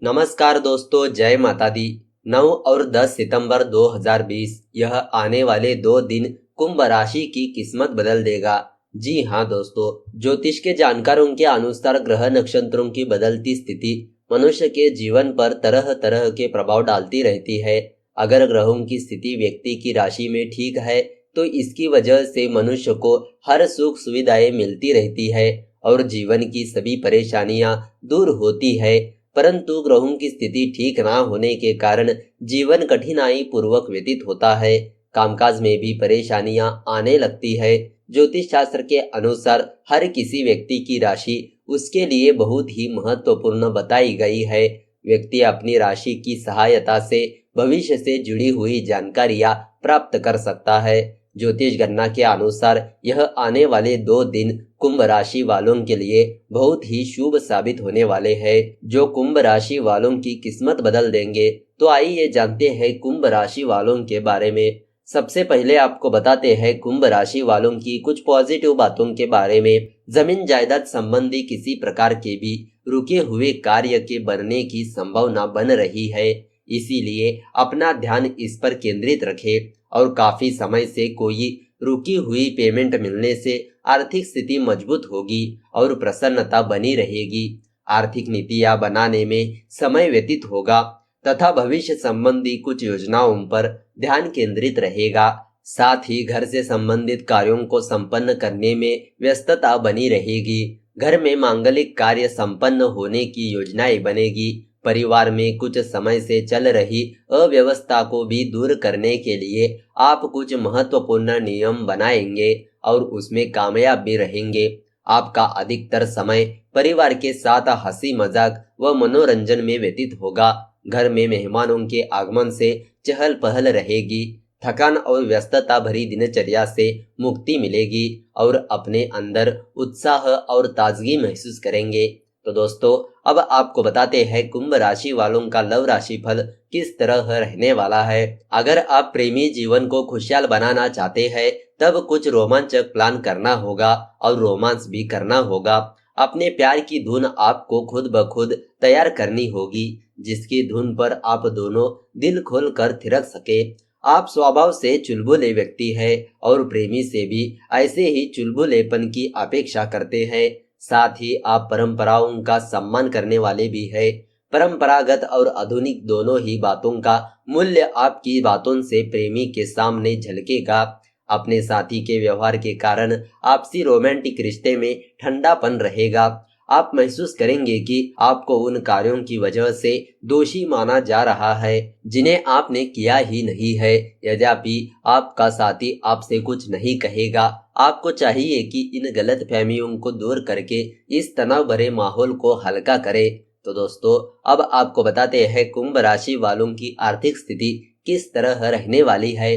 नमस्कार दोस्तों, जय माता दी। 9 और 10 सितंबर 2020 यह आने वाले 2 दिन कुंभ राशि की किस्मत बदल देगा। जी हाँ दोस्तों, ज्योतिष के जानकारों के अनुसार ग्रह नक्षत्रों की बदलती स्थिति मनुष्य के जीवन पर तरह तरह के प्रभाव डालती रहती है। अगर ग्रहों की स्थिति व्यक्ति की राशि में ठीक है तो इसकी वजह से मनुष्य को हर सुख सुविधाएं मिलती रहती है और जीवन की सभी परेशानियां दूर होती है। परंतु ग्रहों की स्थिति ठीक ना होने के कारण जीवन कठिनाई पूर्वक व्यतीत होता है। कामकाज में भी परेशानियां आने लगती है। ज्योतिष शास्त्र के अनुसार हर किसी व्यक्ति की राशि उसके लिए बहुत ही महत्वपूर्ण बताई गई है। व्यक्ति अपनी राशि की सहायता से भविष्य से जुड़ी हुई जानकारियां प्राप्त कर सकता है। ज्योतिष गणना के अनुसार यह आने वाले 2 दिन कुंभ राशि वालों के लिए बहुत ही शुभ साबित होने वाले हैं, जो कुंभ राशि वालों की किस्मत बदल देंगे। तो आइए जानते हैं कुंभ राशि वालों के बारे में। सबसे पहले आपको बताते हैं कुंभ राशि वालों की कुछ पॉजिटिव बातों के बारे में। जमीन जायदाद संबंधी किसी प्रकार के भी रुके हुए कार्य के बनने की संभावना बन रही है, इसीलिए अपना ध्यान इस पर केंद्रित रखें। और काफी समय से कोई रुकी हुई पेमेंट मिलने से आर्थिक स्थिति मजबूत होगी और प्रसन्नता बनी रहेगी। आर्थिक नीतियां बनाने में समय व्यतीत होगा तथा भविष्य संबंधी कुछ योजनाओं पर ध्यान केंद्रित रहेगा। साथ ही घर से संबंधित कार्यों को संपन्न करने में व्यस्तता बनी रहेगी। घर में मांगलिक कार्य संपन्न होने की योजनाएं बनेगी। परिवार में कुछ समय से चल रही अव्यवस्था को भी दूर करने के लिए आप कुछ महत्वपूर्ण नियम बनाएंगे और उसमें कामयाब भी रहेंगे। आपका अधिकतर समय परिवार के साथ हंसी मजाक व मनोरंजन में व्यतीत होगा। घर में मेहमानों के आगमन से चहल पहल रहेगी। थकान और व्यस्तता भरी दिनचर्या से मुक्ति मिलेगी और अपने अंदर उत्साह और ताजगी महसूस करेंगे। तो दोस्तों, अब आपको बताते हैं कुंभ राशि वालों का लव राशि फल किस तरह रहने वाला है। अगर आप प्रेमी जीवन को खुशहाल बनाना चाहते हैं तब कुछ रोमांचक प्लान करना होगा और रोमांस भी करना होगा। अपने प्यार की धुन आपको खुद ब खुद तैयार करनी होगी, जिसकी धुन पर आप दोनों दिल खोल कर थिरक सके। आप स्वभाव से चुलबुले व्यक्ति हैं और प्रेमी से भी ऐसे ही चुलबुलेपन की अपेक्षा करते हैं। साथ ही आप परंपराओं का सम्मान करने वाले भी हैं। परंपरागत और आधुनिक दोनों ही बातों का मूल्य आपकी बातों से प्रेमी के सामने झलकेगा। अपने साथी के व्यवहार के कारण आपसी रोमांटिक रिश्ते में ठंडापन रहेगा। आप महसूस करेंगे कि आपको उन कार्यों की वजह से दोषी माना जा रहा है जिन्हें आपने किया ही नहीं है। यद्यपि आपका साथी आपसे कुछ नहीं कहेगा। आपको चाहिए कि इन गलत फहमियों को दूर करके इस तनाव भरे माहौल को हल्का करे। तो दोस्तों, अब आपको बताते हैं कुंभ राशि वालों की आर्थिक स्थिति किस तरह रहने वाली है।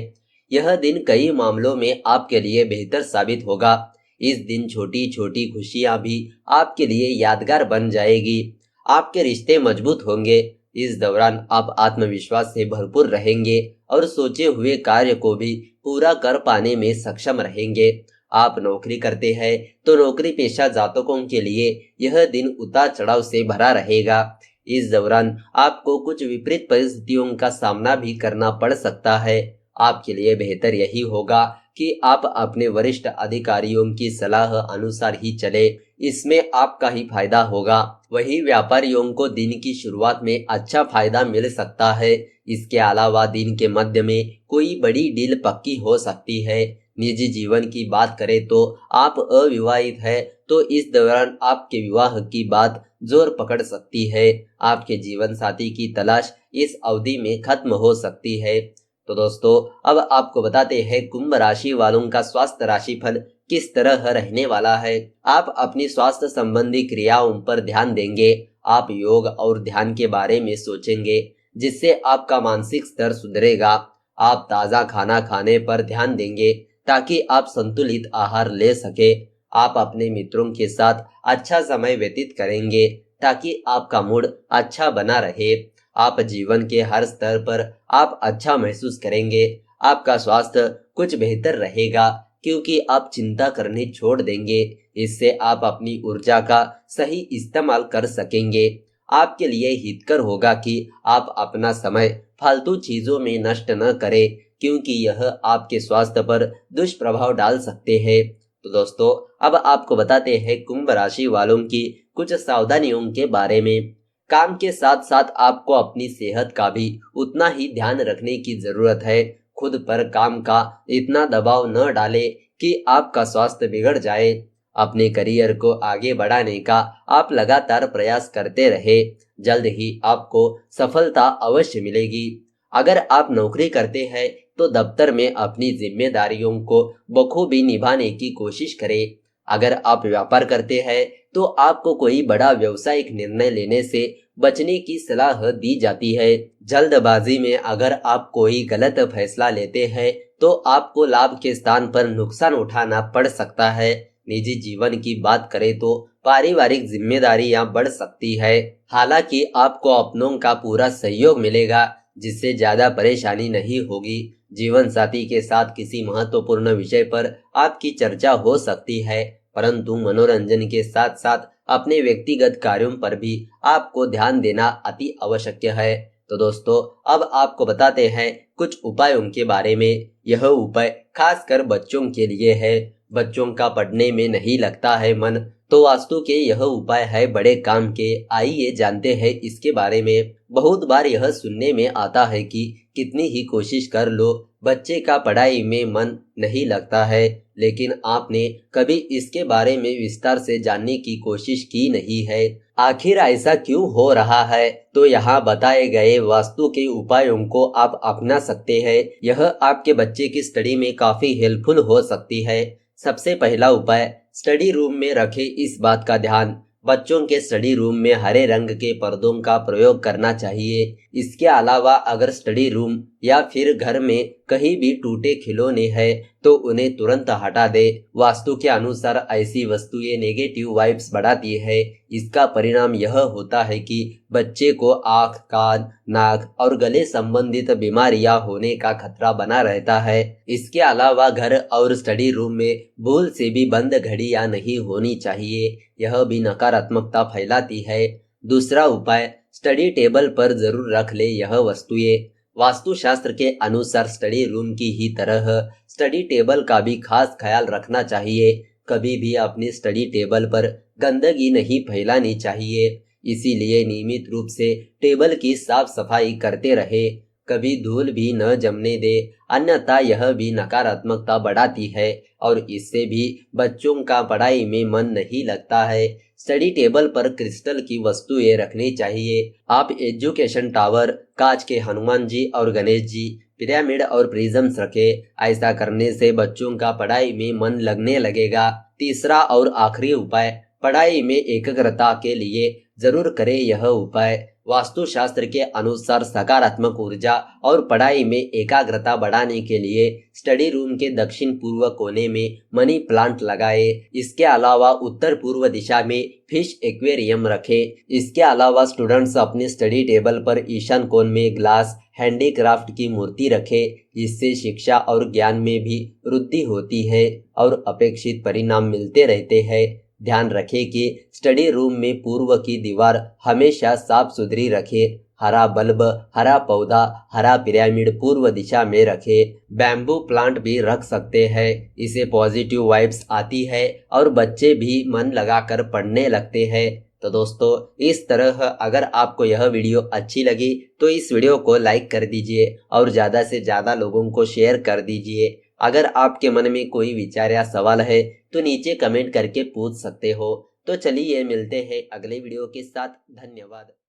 यह दिन कई मामलों में आपके लिए बेहतर साबित होगा। इस दिन छोटी छोटी खुशियां भी आपके लिए यादगार बन जाएगी। आपके रिश्ते मजबूत होंगे। इस दौरान आप आत्मविश्वास से भरपूर रहेंगे और सोचे हुए कार्य को भी पूरा कर पाने में सक्षम रहेंगे। आप नौकरी करते हैं तो नौकरी पेशा जातकों के लिए यह दिन उतार चढ़ाव से भरा रहेगा। इस दौरान आपको कुछ विपरीत परिस्थितियों का सामना भी करना पड़ सकता है। आपके लिए बेहतर यही होगा कि आप अपने वरिष्ठ अधिकारियों की सलाह अनुसार ही चले, इसमें आपका ही फायदा होगा। वही व्यापारियों को दिन की शुरुआत में अच्छा फायदा मिल सकता है। इसके अलावा दिन के मध्य में कोई बड़ी डील पक्की हो सकती है। निजी जीवन की बात करें तो आप अविवाहित है तो इस दौरान आपके विवाह की बात जोर पकड़ सकती है। आपके जीवन साथी की तलाश इस अवधि में खत्म हो सकती है। तो दोस्तों, अब आपको बताते हैं कुंभ राशि वालों का स्वास्थ्य राशि फल किस तरह रहने वाला है। आप अपनी स्वास्थ्य संबंधी क्रियाओं पर ध्यान देंगे। आप योग और ध्यान के बारे में सोचेंगे, जिससे आपका मानसिक स्तर सुधरेगा। आप ताज़ा खाना खाने पर ध्यान देंगे ताकि आप संतुलित आहार ले सके। आप अपने मित्रों के साथ अच्छा समय व्यतीत करेंगे ताकि आपका मूड अच्छा बना रहे। आप जीवन के हर स्तर पर आप अच्छा महसूस करेंगे। आपका स्वास्थ्य कुछ बेहतर रहेगा क्योंकि आप चिंता करनी छोड़ देंगे। इससे आप अपनी ऊर्जा का सही इस्तेमाल कर सकेंगे। आपके लिए हितकर होगा कि आप अपना समय फालतू चीजों में नष्ट न करें, क्योंकि यह आपके स्वास्थ्य पर दुष्प्रभाव डाल सकते हैं। तो दोस्तों, अब आपको बताते हैं कुंभ राशि वालों की कुछ सावधानियों के बारे में। काम के साथ साथ आपको अपनी सेहत का भी उतना ही ध्यान रखने की जरूरत है। खुद पर काम का इतना दबाव न डालें कि आपका स्वास्थ्य बिगड़ जाए। अपने करियर को आगे बढ़ाने का आप लगातार प्रयास करते रहे, जल्द ही आपको सफलता अवश्य मिलेगी। अगर आप नौकरी करते हैं तो दफ्तर में अपनी जिम्मेदारियों को बखूबी निभाने की कोशिश करें। अगर आप व्यापार करते हैं तो आपको कोई बड़ा व्यवसायिक निर्णय लेने से बचने की सलाह दी जाती है। जल्दबाजी में अगर आप कोई गलत फैसला लेते हैं तो आपको लाभ के स्थान पर नुकसान उठाना पड़ सकता है। निजी जीवन की बात करें तो पारिवारिक जिम्मेदारियां बढ़ सकती है। हालांकि आपको अपनों का पूरा सहयोग मिलेगा, जिससे ज्यादा परेशानी नहीं होगी। जीवन साथी के साथ किसी महत्वपूर्ण विषय पर आपकी चर्चा हो सकती है, परंतु मनोरंजन के साथ साथ अपने व्यक्तिगत कार्यों पर भी आपको ध्यान देना अति आवश्यक है। तो दोस्तों, अब आपको बताते हैं कुछ उपायों के बारे में। यह उपाय खासकर बच्चों के लिए है। बच्चों का पढ़ने में नहीं लगता है मन, तो वास्तु के यह उपाय है बड़े काम के। आइए जानते हैं इसके बारे में। बहुत बार यह सुनने में आता है कि कितनी ही कोशिश कर लो, बच्चे का पढ़ाई में मन नहीं लगता है, लेकिन आपने कभी इसके बारे में विस्तार से जानने की कोशिश की नहीं है। आखिर ऐसा क्यों हो रहा है? तो यहाँ बताए गए वास्तु के उपायों को आप अपना सकते हैं। यह आपके बच्चे की स्टडी में काफी हेल्पफुल हो सकती है। सबसे पहला उपाय, स्टडी रूम में रखें इस बात का ध्यान। बच्चों के स्टडी रूम में हरे रंग के पर्दों का प्रयोग करना चाहिए। इसके अलावा अगर स्टडी रूम या फिर घर में कहीं भी टूटे खिलौने हैं तो उन्हें तुरंत हटा दे। वास्तु के अनुसार ऐसी वस्तुएं नेगेटिव वाइब्स बढ़ाती है। इसका परिणाम यह होता है कि बच्चे को आँख, कान, नाक और गले संबंधित बीमारियां होने का खतरा बना रहता है। इसके अलावा घर और स्टडी रूम में भूल से भी बंद घड़ियां नहीं होनी चाहिए, यह भी नकारात्मकता फैलाती है। दूसरा उपाय, स्टडी टेबल पर जरूर रख ले यह वस्तुएं। वास्तुशास्त्र के अनुसार स्टडी रूम की ही तरह स्टडी टेबल का भी खास ख्याल रखना चाहिए। कभी भी अपनी स्टडी टेबल पर गंदगी नहीं फैलानी चाहिए, इसीलिए नियमित रूप से टेबल की साफ सफाई करते रहे। कभी धूल भी न जमने दे, अन्यथा यह भी नकारात्मकता बढ़ाती है और इससे भी बच्चों का पढ़ाई में मन नहीं लगता है। स्टडी टेबल पर क्रिस्टल की वस्तुएं रखनी चाहिए। आप एजुकेशन टावर, कांच के हनुमान जी और गणेश जी, पिरामिड और प्रिज्म्स रखें। ऐसा करने से बच्चों का पढ़ाई में मन लगने लगेगा। तीसरा और आखिरी उपाय, पढ़ाई में एकाग्रता के लिए जरूर करें यह उपाय। वास्तुशास्त्र के अनुसार सकारात्मक ऊर्जा और पढ़ाई में एकाग्रता बढ़ाने के लिए स्टडी रूम के दक्षिण पूर्व कोने में मनी प्लांट लगाए। इसके अलावा उत्तर पूर्व दिशा में फिश एक्वेरियम रखें। इसके अलावा स्टूडेंट्स अपने स्टडी टेबल पर ईशान कोण में ग्लास हैंडीक्राफ्ट की मूर्ति रखें। इससे शिक्षा और ज्ञान में भी वृद्धि होती है और अपेक्षित परिणाम मिलते रहते हैं। ध्यान रखें कि स्टडी रूम में पूर्व की दीवार हमेशा साफ सुथरी रखें। हरा बल्ब, हरा पौधा, हरा पिरामिड पूर्व दिशा में रखें। बैम्बू प्लांट भी रख सकते हैं, इसे पॉजिटिव वाइब्स आती है और बच्चे भी मन लगाकर पढ़ने लगते हैं। तो दोस्तों, इस तरह अगर आपको यह वीडियो अच्छी लगी तो इस वीडियो को लाइक कर दीजिए और ज़्यादा से ज़्यादा लोगों को शेयर कर दीजिए। अगर आपके मन में कोई विचार या सवाल है तो नीचे कमेंट करके पूछ सकते हो। तो चलिए मिलते हैं अगले वीडियो के साथ। धन्यवाद।